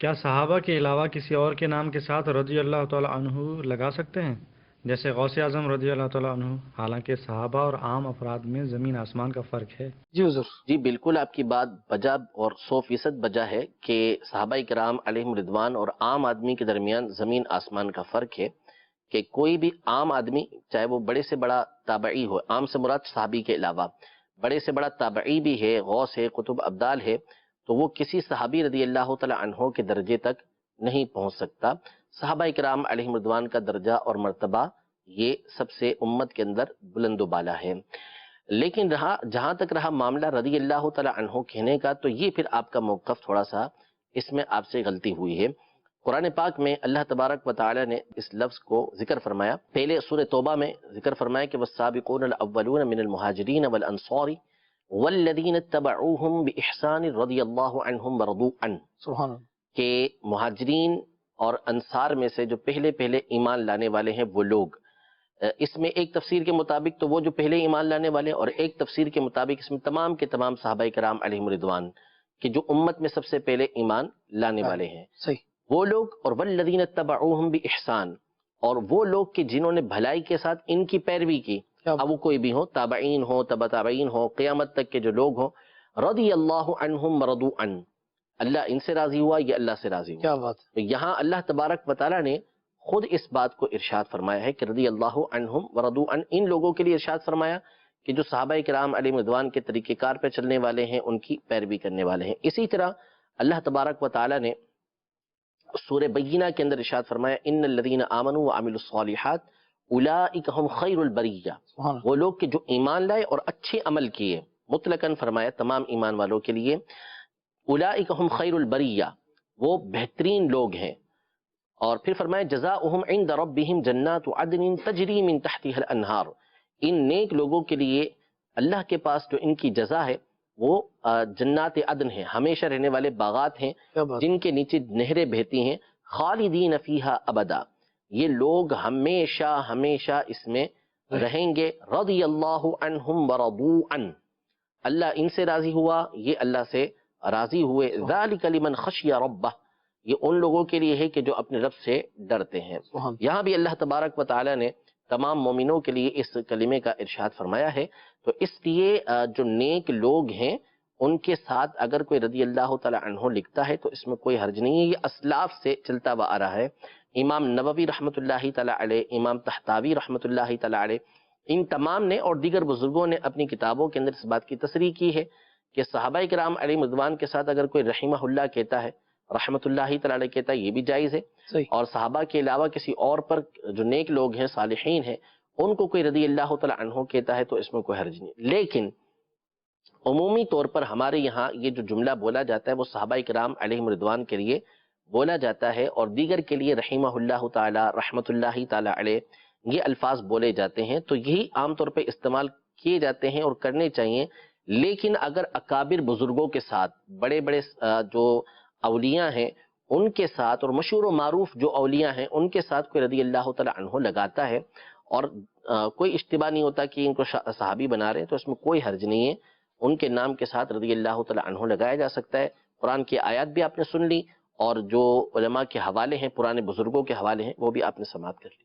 کیا صحابہ کے علاوہ کسی اور کے نام کے ساتھ رضی اللہ تعالیٰ عنہ لگا سکتے ہیں؟ جیسے غوث اعظم رضی اللہ تعالیٰ عنہ، حالانکہ صحابہ اور عام افراد میں زمین آسمان کا فرق ہے۔ جی حضور۔ جی بالکل، آپ کی بات بجا اور 100% بجا ہے کہ صحابہ کرام علیہم رضوان اور عام آدمی کے درمیان زمین آسمان کا فرق ہے، کہ کوئی بھی عام آدمی چاہے وہ بڑے سے بڑا تابعی ہو، عام سے مراد صحابی کے علاوہ بڑے سے بڑا تابعی بھی ہے، غوث ہے، قطب ابدال ہے، تو وہ کسی صحابی رضی اللہ تعالی عنہ کے درجے تک نہیں پہنچ سکتا۔ صحابہ کرام علیہم رضوان کا درجہ اور مرتبہ یہ سب سے امت کے اندر بلند و بالا ہے۔ لیکن جہاں تک رہا معاملہ رضی اللہ تعالی عنہ کہنے کا، تو یہ پھر آپ کا موقف تھوڑا سا اس میں آپ سے غلطی ہوئی ہے۔ قرآن پاک میں اللہ تبارک و تعالی نے اس لفظ کو ذکر فرمایا، پہلے سورہ توبہ میں ذکر فرمایا کہ والسابقون الاولون من المہاجرین والانصار والذین اتبعوہم باحسان رضی اللہ عنہم ورضوا عنہ، سبحان اللہ۔ کہ مہاجرین اور انصار میں سے جو پہلے ایمان لانے والے ہیں وہ لوگ، اس میں ایک تفسیر کے مطابق تو وہ جو پہلے ایمان لانے والے، اور ایک تفسیر کے مطابق اس میں تمام کے تمام صحابہ کرام علیہم رضوان کہ جو امت میں سب سے پہلے ایمان لانے والے ہیں، صحیح۔ وہ لوگ، اور والذین اتبعوہم باحسان، اور وہ لوگ کہ جنہوں نے بھلائی کے ساتھ ان کی پیروی کی، اب وہ کوئی بھی ہو، تابعین ہو، تبع تابعین ہو، قیامت تک کے جو لوگ ہوں، رضی اللہ عنہم ورضوا عنہ، اللہ ان سے راضی ہوا، یہ اللہ سے راضی ہوا۔ کیا بات ہے۔ تو یہاں اللہ تبارک و تعالیٰ نے خود اس بات کو ارشاد فرمایا ہے کہ رضی اللہ عنہم ورضوا عنہ، ان لوگوں کے لیے ارشاد فرمایا کہ جو صحابہ کرام علیہ رضوان کے طریقہ کار پہ چلنے والے ہیں، ان کی پیروی کرنے والے ہیں۔ اسی طرح اللہ تبارک و تعالیٰ نے سورہ بینہ کے اندر ارشاد فرمایا ان الذین آمنوا وعملوا الصالحات اولئک هم خیر البریہ، سبحان اللہ۔ وہ لوگ کہ جو ایمان لائے اور اچھے عمل کیے، مطلقاً فرمایا تمام ایمان والوں کے لیے، اولئک هم خیر البریہ، وہ بہترین لوگ ہیں۔ اور پھر فرمایا جزاؤہم عند ربہم جنات عدن تجری من تحتها الانہار، ان نیک لوگوں کے لیے اللہ کے پاس جو ان کی جزا ہے وہ جنات عدن ہیں، ہمیشہ رہنے والے باغات ہیں کیا بات ہے۔ جن کے نیچے نہریں بہتی ہیں، خالدین فیہا ابدا، یہ لوگ ہمیشہ ہمیشہ اس میں رہیں گے۔ رضی اللہ عنہم ورضوا عنہ، اللہ ان سے راضی ہوا، یہ اللہ سے راضی ہوئے۔ ذالک لمن خشی ربہ، یہ ان لوگوں کے لیے ہے کہ جو اپنے رب سے ڈرتے ہیں۔ سبحان یہاں بھی اللہ تبارک و تعالی نے تمام مومنوں کے لیے اس کلمے کا ارشاد فرمایا ہے، تو اس لیے جو نیک لوگ ہیں ان کے ساتھ اگر کوئی رضی اللہ تعالی عنہ لکھتا ہے تو اس میں کوئی حرج نہیں ہے، یہ اسلاف سے چلتا ہوا آ رہا ہے۔ امام نووی رحمۃ اللہ تعالی علیہ، امام طحطاوی رحمۃ اللہ تعالی علیہ، ان تمام نے اور دیگر بزرگوں نے اپنی کتابوں کے اندر اس بات کی تصریح کی ہے کہ صحابہ کرام علیہ رضوان کے ساتھ اگر کوئی رحمہ اللہ کہتا ہے، رحمۃ اللہ تعالی علیہ کہتا ہے، یہ بھی جائز ہے۔ صحیح۔ اور صحابہ کے علاوہ کسی اور پر جو نیک لوگ ہیں، صالحین ہیں، ان کو کوئی رضی اللہ تعالی عنہ کہتا ہے تو اس میں کوئی حرج نہیں۔ لیکن عمومی طور پر ہمارے یہاں یہ جو جملہ بولا جاتا ہے وہ صحابہ کرام علیہم رضوان کے لیے بولا جاتا ہے، اور دیگر کے لیے رحمہ اللہ تعالی، رحمۃ اللہ تعالی علیہ، یہ الفاظ بولے جاتے ہیں، تو یہی عام طور پہ استعمال کیے جاتے ہیں اور کرنے چاہیے۔ لیکن اگر اکابر بزرگوں کے ساتھ، بڑے بڑے جو اولیاء ہیں ان کے ساتھ، اور مشہور و معروف جو اولیاء ہیں ان کے ساتھ کوئی رضی اللہ تعالی عنہ لگاتا ہے اور کوئی اشتباہ نہیں ہوتا کہ ان کو صحابی بنا رہے ہیں، تو اس میں کوئی حرج نہیں ہے، ان کے نام کے ساتھ رضی اللہ تعالی عنہ لگایا جا سکتا ہے۔ قرآن کی آیات بھی آپ نے سن لی، اور جو علماء کے حوالے ہیں، پرانے بزرگوں کے حوالے ہیں، وہ بھی آپ نے سماعت کر لی۔